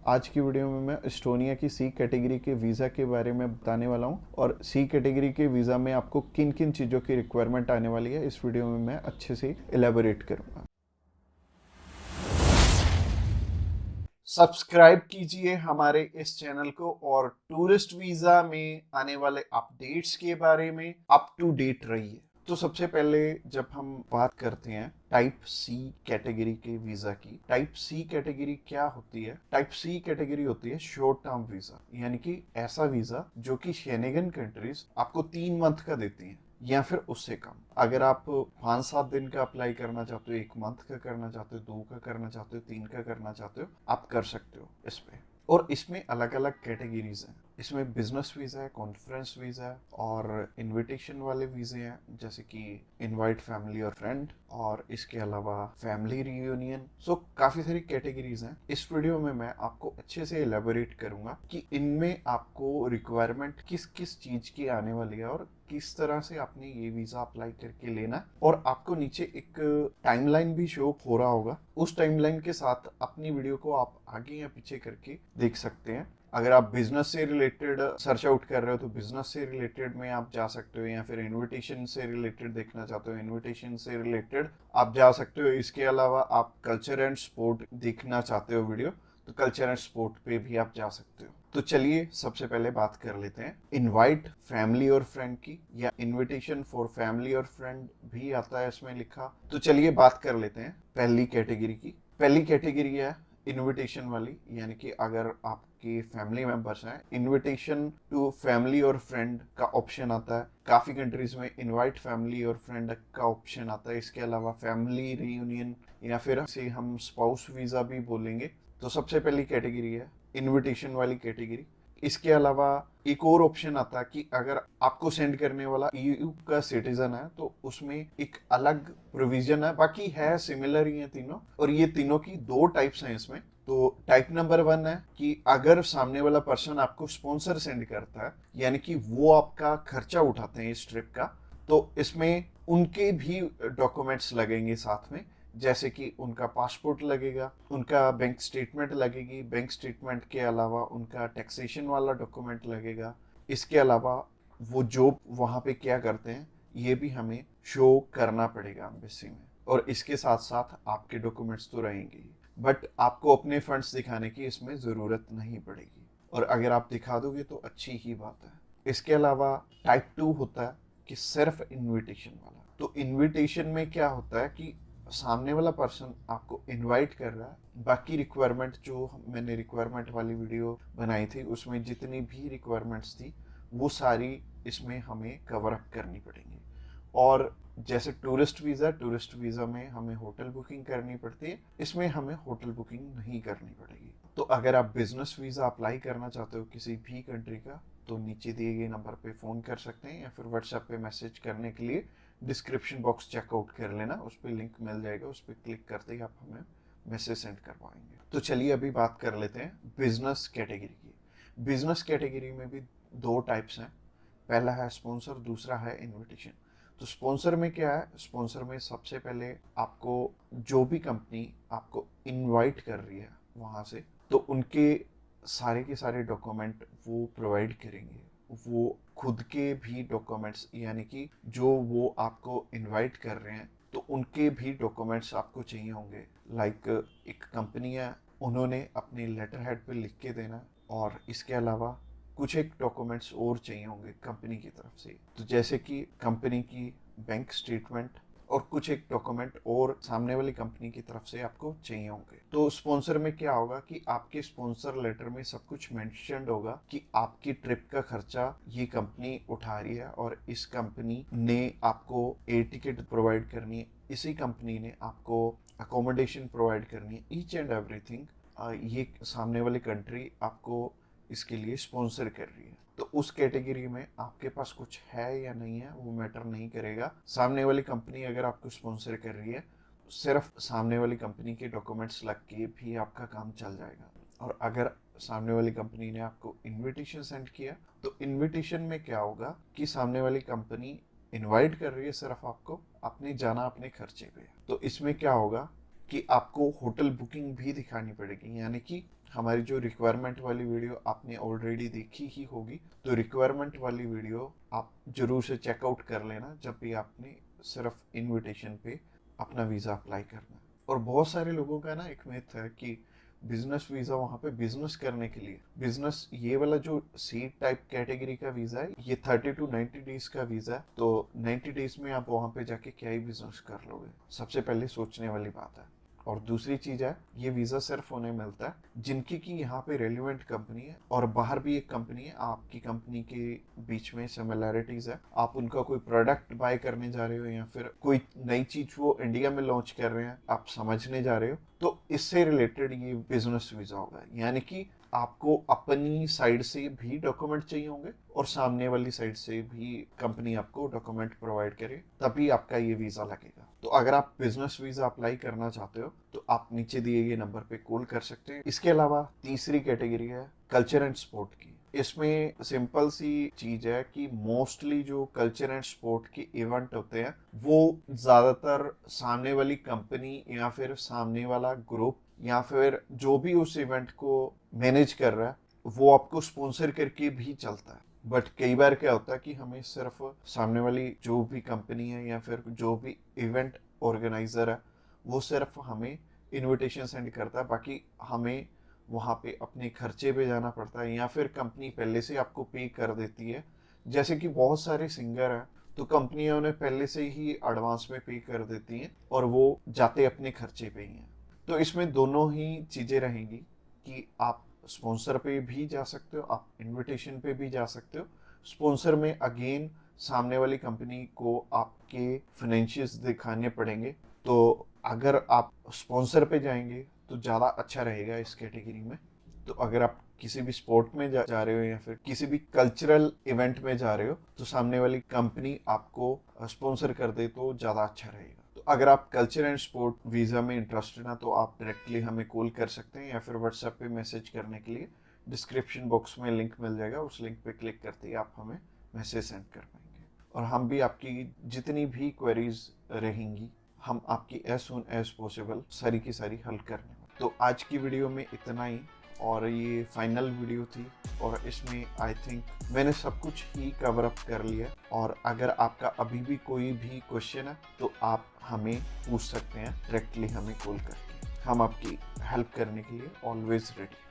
आज की वीडियो में मैं एस्टोनिया की सी कैटेगरी के वीज़ा के बारे में बताने वाला हूं और सी कैटेगरी के वीज़ा में आपको किन किन चीज़ों की रिक्वायरमेंट आने वाली है इस वीडियो में मैं अच्छे से एलेबोरेट करूंगा। सब्सक्राइब कीजिए हमारे इस चैनल को और टूरिस्ट वीज़ा में आने वाले अपडेट्स के बारे में अप टू डेट रहिए। तो सबसे पहले जब हम बात करते हैं टाइप सी कैटेगरी के वीजा की, टाइप सी कैटेगरी क्या होती है? टाइप सी कैटेगरी होती है शॉर्ट टर्म वीजा, यानी कि ऐसा वीजा जो कि शेनेगन कंट्रीज आपको 3 मंथ का देती हैं या फिर उससे कम। अगर आप 5-7 दिन का अप्लाई करना चाहते हो, 1 मंथ का करना चाहते हो, 2 का करना चाहते हो, 3 का करना चाहते हो, आप कर सकते हो इस पे। और इसमें अलग अलग कैटेगरीज हैं। इसमें बिजनेस वीजा है, कॉन्फ्रेंस वीजा है और इनविटेशन वाले वीजे हैं, जैसे कि इनवाइट फैमिली और फ्रेंड, और इसके अलावा फैमिली रियूनियन। सो काफी सारी कैटेगरीज हैं। इस वीडियो में मैं आपको अच्छे से एलेबोरेट करूंगा कि इनमें आपको रिक्वायरमेंट किस किस चीज की आने वाली है और किस तरह से आपने ये वीजा अप्लाई करके लेना। और आपको नीचे एक टाइमलाइन भी शो हो रहा होगा, उस टाइमलाइन के साथ अपनी वीडियो को आप आगे या पीछे करके देख सकते हैं। अगर आप बिजनेस से रिलेटेड सर्च आउट कर रहे हो तो बिजनेस से रिलेटेड में आप जा सकते हो, या फिर इनविटेशन से रिलेटेड देखना चाहते हो इनविटेशन से रिलेटेड आप जा सकते हो। इसके अलावा आप कल्चर एंड स्पोर्ट देखना चाहते हो वीडियो, तो कल्चर एंड स्पोर्ट पे भी आप जा सकते हो। तो चलिए सबसे पहले बात कर लेते हैं इनवाइट फैमिली और फ्रेंड की, या इनविटेशन फॉर फैमिली और फ्रेंड भी आता है इसमें लिखा। तो चलिए बात कर लेते हैं पहली कैटेगरी की। पहली कैटेगरी है इनविटेशन वाली, यानी कि अगर आपके फैमिली मेंबर्स हैं, इनविटेशन टू फैमिली और फ्रेंड का ऑप्शन आता है। काफी कंट्रीज में इनवाइट फैमिली और फ्रेंड का ऑप्शन आता है। इसके अलावा फैमिली रियूनियन, या फिर इसे हम स्पाउस वीजा भी बोलेंगे। तो सबसे पहली कैटेगरी है इनविटेशन वाली कैटेगरी। इसके अलावा एक और ऑप्शन आता है कि अगर आपको सेंड करने वाला ईयू का सिटीजन है तो उसमें एक अलग प्रोविजन है, बाकी है सिमिलर ही है तीनों। और ये तीनों की 2 टाइप्स हैं इसमें। तो टाइप नंबर 1 है कि अगर सामने वाला पर्सन आपको स्पॉन्सर सेंड करता है, यानी कि वो आपका खर्चा उठाते हैं इस ट्रिप का, तो इसमें उनके भी डॉक्यूमेंट्स लगेंगे साथ में, जैसे कि उनका पासपोर्ट लगेगा, उनका बैंक स्टेटमेंट लगेगी, बैंक स्टेटमेंट के अलावा उनका टैक्सेशन वाला डॉक्यूमेंट लगेगा। इसके अलावा वो जॉब वहाँ पे क्या करते हैं ये भी हमें शो करना पड़ेगा एम्बेसी में। और इसके साथ साथ आपके डॉक्यूमेंट्स तो रहेंगे ही, बट आपको अपने फंड्स दिखाने की इसमें ज़रूरत नहीं पड़ेगी, और अगर आप दिखा दोगे तो अच्छी ही बात है। इसके अलावा टाइप 2 होता है कि सिर्फ इनविटेशन वाला। तो इनविटेशन में क्या होता है कि सामने वाला पर्सन आपको इनवाइट कर रहा है, बाकी रिक्वायरमेंट जो मैंने रिक्वायरमेंट वाली वीडियो बनाई थी उसमें जितनी भी रिक्वायरमेंट्स थी वो सारी इसमें हमें कवर अप करनी पड़ेंगी। और जैसे टूरिस्ट वीज़ा में हमें होटल बुकिंग करनी पड़ती है, इसमें हमें होटल बुकिंग नहीं करनी पड़ेगी। तो अगर आप बिजनेस वीज़ा अप्लाई करना चाहते हो किसी भी कंट्री का, तो नीचे दिए गए नंबर पे फ़ोन कर सकते हैं, या फिर व्हाट्सएप पे मैसेज करने के लिए डिस्क्रिप्शन बॉक्स चेकआउट कर लेना, उस पर लिंक मिल जाएगा, उस पर क्लिक करते ही आप हमें मैसेज सेंड कर पाएंगे। तो चलिए अभी बात कर लेते हैं बिजनेस कैटेगरी की। बिजनेस कैटेगरी में भी 2 टाइप्स हैं, पहला है स्पॉन्सर, दूसरा है इनविटेशन। तो स्पॉन्सर में क्या है? स्पॉन्सर में सबसे पहले आपको जो भी कंपनी आपको इनवाइट कर रही है वहाँ से, तो उनके सारे के सारे डॉक्यूमेंट वो प्रोवाइड करेंगे। वो खुद के भी डॉक्यूमेंट्स, यानी कि जो वो आपको इनवाइट कर रहे हैं तो उनके भी डॉक्यूमेंट्स आपको चाहिए होंगे। लाइक एक कंपनी है, उन्होंने अपने लेटर हेड पे लिख के देना, और इसके अलावा कुछ एक डॉक्यूमेंट्स और चाहिए होंगे कंपनी की तरफ से। तो जैसे कि कंपनी की बैंक स्टेटमेंट और कुछ एक डॉक्यूमेंट और सामने वाली कंपनी की तरफ से आपको चाहिए होंगे। तो स्पॉन्सर में क्या होगा कि आपके स्पॉन्सर लेटर में सब कुछ मेंशन्ड होगा कि आपकी ट्रिप का खर्चा ये कंपनी उठा रही है, और इस कंपनी ने आपको एयर टिकट प्रोवाइड करनी है, इसी कंपनी ने आपको अकोमोडेशन प्रोवाइड करनी है, ईच एंड एवरीथिंग ये सामने वाली कंट्री आपको इसके लिए स्पॉन्सर कर रही है। तो उस कैटेगरी में आपके पास कुछ है या नहीं है वो मैटर नहीं करेगा। सामने वाली कंपनी अगर आपको स्पॉन्सर कर रही है, सिर्फ सामने वाली कंपनी के डॉक्यूमेंट्स लग के भी आपका काम चल जाएगा। और अगर सामने वाली कंपनी ने आपको इनविटेशन सेंड किया, तो इनविटेशन में क्या होगा कि सामने वाली कंपनी इनवाइट कर रही है सिर्फ आपको, आपने जाना अपने खर्चे पे। तो इसमें क्या होगा कि आपको होटल बुकिंग भी दिखानी पड़ेगी, यानी कि हमारी जो रिक्वायरमेंट वाली वीडियो आपने ऑलरेडी देखी ही होगी, तो रिक्वायरमेंट वाली वीडियो आप जरूर से चेकआउट कर लेना जब भी आपने सिर्फ इनविटेशन पे अपना वीज़ा अप्लाई करना है। और बहुत सारे लोगों का ना एक मिथ है कि बिजनेस वीज़ा वहाँ पे बिजनेस करने के लिए, बिजनेस ये वाला जो सी टाइप कैटेगरी का वीज़ा है ये 30 to 90 डेज का वीज़ा है, तो 90 डेज में आप वहाँ पे जाके क्या ही बिजनेस कर लोगे, सबसे पहले सोचने वाली बात है। और दूसरी चीज है, ये वीजा सिर्फ उन्हें मिलता है जिनकी की यहाँ पे रेलिवेंट कंपनी है और बाहर भी एक कंपनी है, आपकी कंपनी के बीच में सिमिलैरिटीज है, आप उनका कोई प्रोडक्ट बाय करने जा रहे हो या फिर कोई नई चीज वो इंडिया में लॉन्च कर रहे हैं आप समझने जा रहे हो, तो इससे रिलेटेड ये बिजनेस वीजा होगा। यानी कि आपको अपनी साइड से भी डॉक्यूमेंट चाहिए होंगे और सामने वाली साइड से भी कंपनी आपको डॉक्यूमेंट प्रोवाइड करे, तभी आपका ये वीजा लगेगा। तो अगर आप बिजनेस वीजा अप्लाई करना चाहते हो तो आप नीचे दिए गए नंबर पे कॉल कर सकते हैं। इसके अलावा तीसरी कैटेगरी है कल्चर एंड स्पोर्ट की। इसमें सिंपल सी चीज है कि मोस्टली जो कल्चर एंड स्पोर्ट के इवेंट होते हैं वो ज्यादातर सामने वाली कंपनी या फिर सामने वाला ग्रुप या फिर जो भी उस इवेंट को मैनेज कर रहा है वो आपको स्पॉन्सर करके भी चलता है। बट कई बार क्या होता है कि हमें सिर्फ सामने वाली जो भी कंपनी है या फिर जो भी इवेंट ऑर्गेनाइजर है वो सिर्फ हमें इनविटेशन सेंड करता है, बाकी हमें वहाँ पे अपने खर्चे पे जाना पड़ता है या फिर कंपनी पहले से आपको पे कर देती है। जैसे कि बहुत सारे सिंगर हैं तो कंपनियां उन्हें पहले से ही एडवांस में पे कर देती हैं और वो जाते अपने खर्चे पे ही हैं। तो इसमें दोनों ही चीज़ें रहेंगी कि आप स्पॉन्सर पे भी जा सकते हो, आप इनविटेशन पे भी जा सकते हो। स्पॉन्सर में अगेन सामने वाली कंपनी को आपके फाइनेंशियल्स दिखाने पड़ेंगे, तो अगर आप स्पॉन्सर पे जाएंगे तो ज़्यादा अच्छा रहेगा इस कैटेगरी में। तो अगर आप किसी भी स्पोर्ट में जा रहे हो या फिर किसी भी कल्चरल इवेंट में जा रहे हो तो सामने वाली कंपनी आपको स्पॉन्सर कर दे तो ज़्यादा अच्छा रहेगा। तो अगर आप कल्चर एंड स्पोर्ट वीज़ा में इंटरेस्टेड हैं तो आप डायरेक्टली हमें कॉल कर सकते हैं या फिर व्हाट्सएप पे मैसेज करने के लिए डिस्क्रिप्शन बॉक्स में लिंक मिल जाएगा, उस लिंक पे क्लिक करते ही आप हमें मैसेज सेंड कर पाएंगे और हम भी आपकी जितनी भी क्वेरीज रहेंगी हम आपकी एज सुन एज पॉसिबल सारी की सारी हल करने वाले। तो आज की वीडियो में इतना ही और ये फाइनल वीडियो थी और इसमें आई थिंक मैंने सब कुछ ही कवर अप कर लिया। और अगर आपका अभी भी कोई भी क्वेश्चन है तो आप हमें पूछ सकते हैं डायरेक्टली हमें कॉल करके, हम आपकी हेल्प करने के लिए ऑलवेज रेडी।